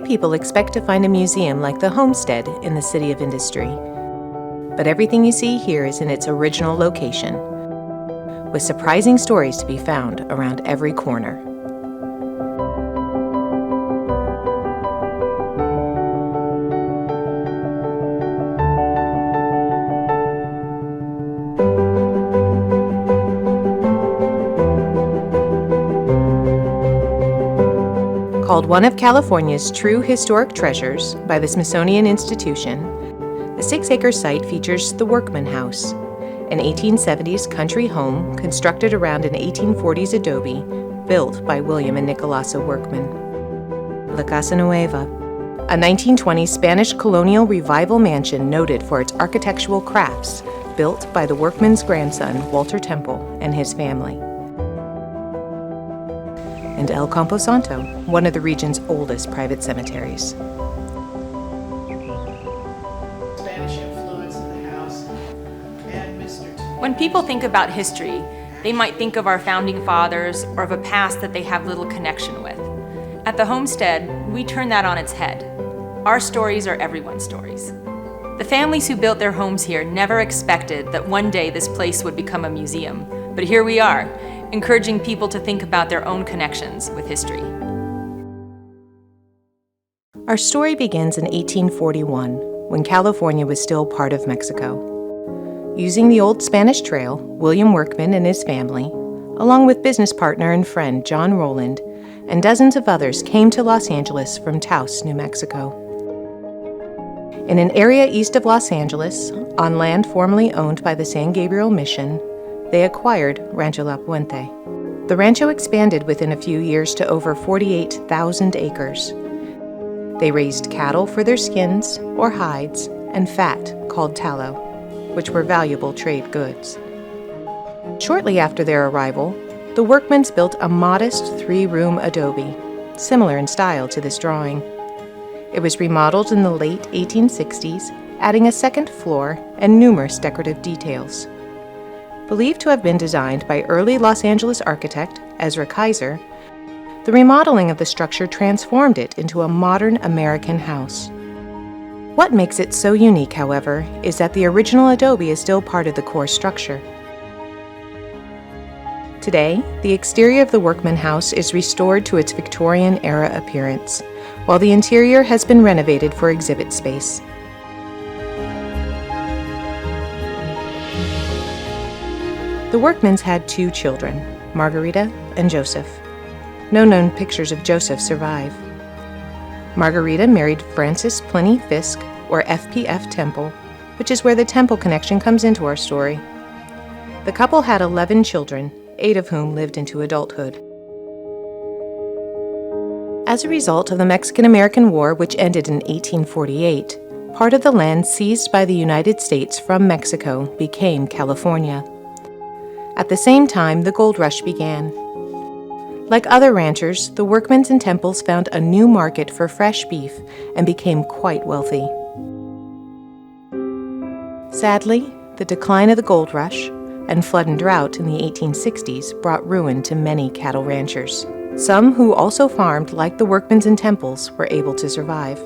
people expect to find a museum like the Homestead in the City of Industry. But everything you see here is in its original location, with surprising stories to be found around every corner. Called one of California's true historic treasures by the Smithsonian Institution, the 6-acre site features the Workman House, an 1870s country home constructed around an 1840s adobe built by William and Nicolasa Workman. La Casa Nueva, a 1920s Spanish colonial revival mansion noted for its architectural crafts, built by the workman's grandson, Walter Temple, and his family. And El Camposanto, one of the region's oldest private cemeteries. Spanish influence in the house and Mr. When people think about history, they might think of our founding fathers or of a past that they have little connection with. At the Homestead, we turn that on its head. Our stories are everyone's stories. The families who built their homes here never expected that one day this place would become a museum, but here we are, encouraging people to think about their own connections with history. Our story begins in 1841, when California was still part of Mexico. Using the old Spanish trail, William Workman and his family, along with business partner and friend John Rowland, and dozens of others came to Los Angeles from Taos, New Mexico. In an area east of Los Angeles, on land formerly owned by the San Gabriel Mission, they acquired Rancho La Puente. The rancho expanded within a few years to over 48,000 acres. They raised cattle for their skins or hides and fat called tallow, which were valuable trade goods. Shortly after their arrival, the Workmans built a modest 3-room adobe, similar in style to this drawing. It was remodeled in the late 1860s, adding a second floor and numerous decorative details. Believed to have been designed by early Los Angeles architect Ezra Kaiser, the remodeling of the structure transformed it into a modern American house. What makes it so unique, however, is that the original adobe is still part of the core structure. Today, the exterior of the Workman House is restored to its Victorian-era appearance, while the interior has been renovated for exhibit space. The Workmans had 2 children, Margarita and Joseph. No known pictures of Joseph survive. Margarita married Francis Pliny Fisk, or FPF Temple, which is where the Temple connection comes into our story. The couple had 11 children, 8 of whom lived into adulthood. As a result of the Mexican-American War, which ended in 1848, part of the land seized by the United States from Mexico became California. At the same time, the gold rush began. Like other ranchers, the Workmans and Temples found a new market for fresh beef and became quite wealthy. Sadly, the decline of the gold rush and flood and drought in the 1860s brought ruin to many cattle ranchers. Some who also farmed, like the Workmans and Temples, were able to survive.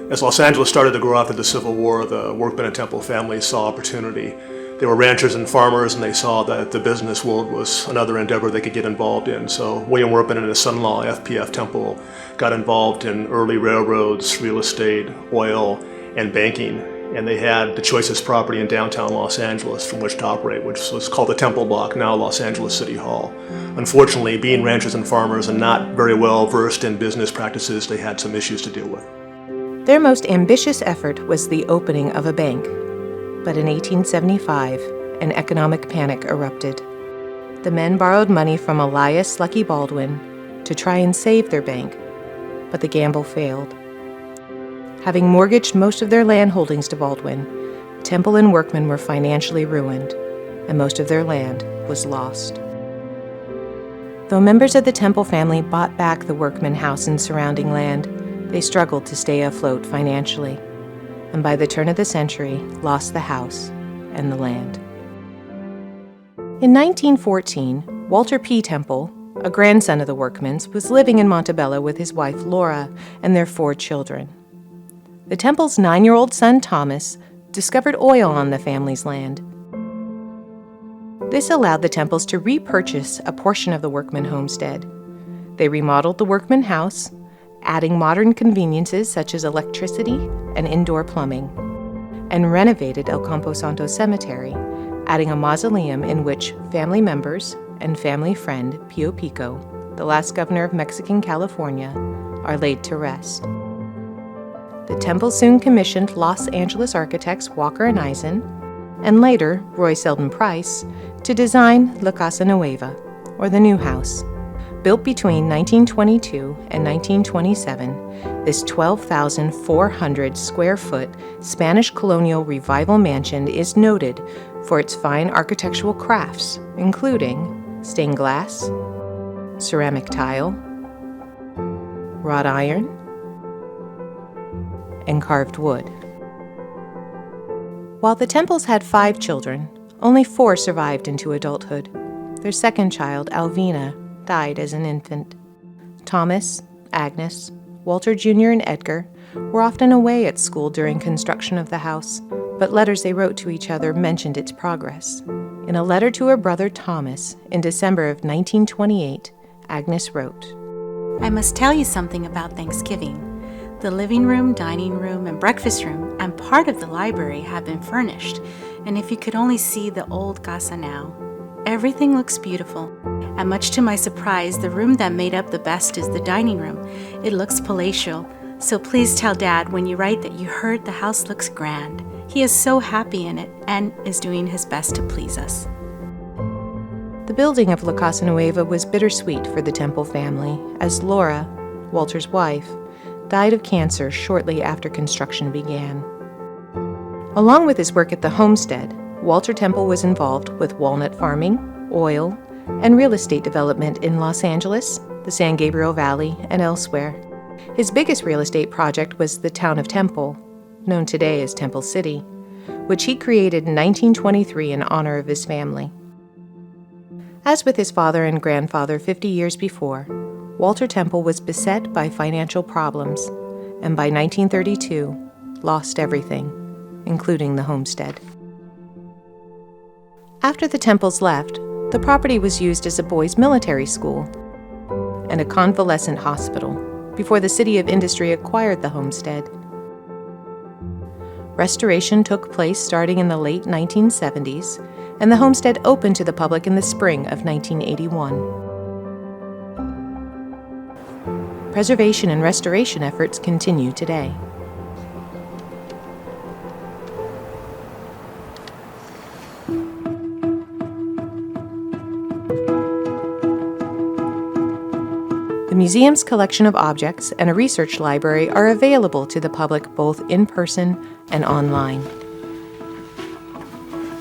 As Los Angeles started to grow after the Civil War, the Workman and Temple families saw opportunity. They were ranchers and farmers, and they saw that the business world was another endeavor they could get involved in. So William Workman and his son-in-law, FPF Temple, got involved in early railroads, real estate, oil, and banking. And they had the choicest property in downtown Los Angeles from which to operate, which was called the Temple Block, now Los Angeles City Hall. Unfortunately, being ranchers and farmers and not very well versed in business practices, they had some issues to deal with. Their most ambitious effort was the opening of a bank. But in 1875, an economic panic erupted. The men borrowed money from Elias Lucky Baldwin to try and save their bank, but the gamble failed. Having mortgaged most of their land holdings to Baldwin, Temple and Workman were financially ruined, and most of their land was lost. Though members of the Temple family bought back the Workman house and surrounding land, they struggled to stay afloat financially, and by the turn of the century, lost the house and the land. In 1914, Walter P. Temple, a grandson of the Workmans, was living in Montebello with his wife Laura and their 4 children. The Temples' 9-year-old son Thomas discovered oil on the family's land. This allowed the Temples to repurchase a portion of the Workman homestead. They remodeled the Workman house, adding modern conveniences such as electricity and indoor plumbing, and renovated El Camposanto Cemetery, adding a mausoleum in which family members and family friend Pio Pico, the last governor of Mexican California, are laid to rest. The Temple soon commissioned Los Angeles architects Walker and Eisen, and later Roy Selden Price, to design La Casa Nueva, or the New House. Built between 1922 and 1927, this 12,400 square foot Spanish colonial revival mansion is noted for its fine architectural crafts, including stained glass, ceramic tile, wrought iron, and carved wood. While the Temples had 5 children, only 4 survived into adulthood. Their second child, Alvina, died as an infant. Thomas, Agnes, Walter Jr., and Edgar were often away at school during construction of the house, but letters they wrote to each other mentioned its progress. In a letter to her brother Thomas in December of 1928, Agnes wrote, I must tell you something about Thanksgiving. The living room, dining room, and breakfast room, and part of the library have been furnished, and if you could only see the old casa now, everything looks beautiful. And much to my surprise, the room that made up the best is the dining room. It looks palatial, so please tell Dad when you write that you heard the house looks grand. He is so happy in it and is doing his best to please us. The building of La Casa Nueva was bittersweet for the Temple family, as Laura, Walter's wife, died of cancer shortly after construction began. Along with his work at the homestead, Walter Temple was involved with walnut farming, oil, and real estate development in Los Angeles, the San Gabriel Valley, and elsewhere. His biggest real estate project was the town of Temple, known today as Temple City, which he created in 1923 in honor of his family. As with his father and grandfather 50 years before, Walter Temple was beset by financial problems, and by 1932, lost everything, including the homestead. After the Temples left, the property was used as a boys' military school and a convalescent hospital before the City of Industry acquired the homestead. Restoration took place starting in the late 1970s, and the homestead opened to the public in the spring of 1981. Preservation and restoration efforts continue today. The museum's collection of objects and a research library are available to the public both in person and online.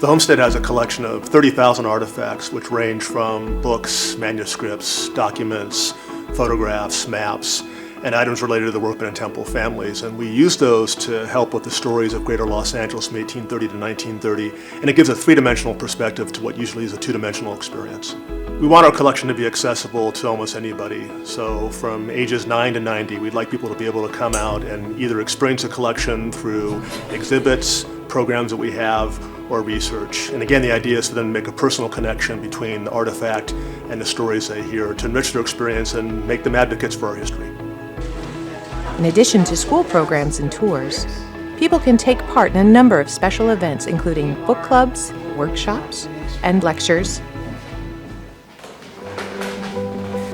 The homestead has a collection of 30,000 artifacts, which range from books, manuscripts, documents, photographs, maps, and items related to the Workman and Temple families. And we use those to help with the stories of Greater Los Angeles from 1830 to 1930, and it gives a three-dimensional perspective to what usually is a two-dimensional experience. We want our collection to be accessible to almost anybody. So from ages 9 to 90, we'd like people to be able to come out and either experience the collection through exhibits, programs that we have, or research. And again, the idea is for them to make a personal connection between the artifact and the stories they hear to enrich their experience and make them advocates for our history. In addition to school programs and tours, people can take part in a number of special events, including book clubs, workshops, and lectures.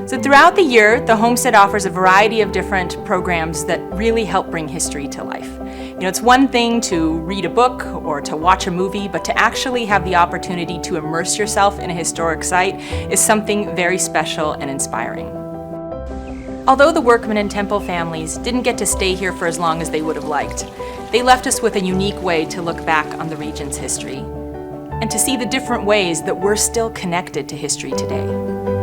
So throughout the year, the Homestead offers a variety of different programs that really help bring history to life. You know, it's one thing to read a book or to watch a movie, but to actually have the opportunity to immerse yourself in a historic site is something very special and inspiring. Although the Workman and Temple families didn't get to stay here for as long as they would have liked, they left us with a unique way to look back on the region's history and to see the different ways that we're still connected to history today.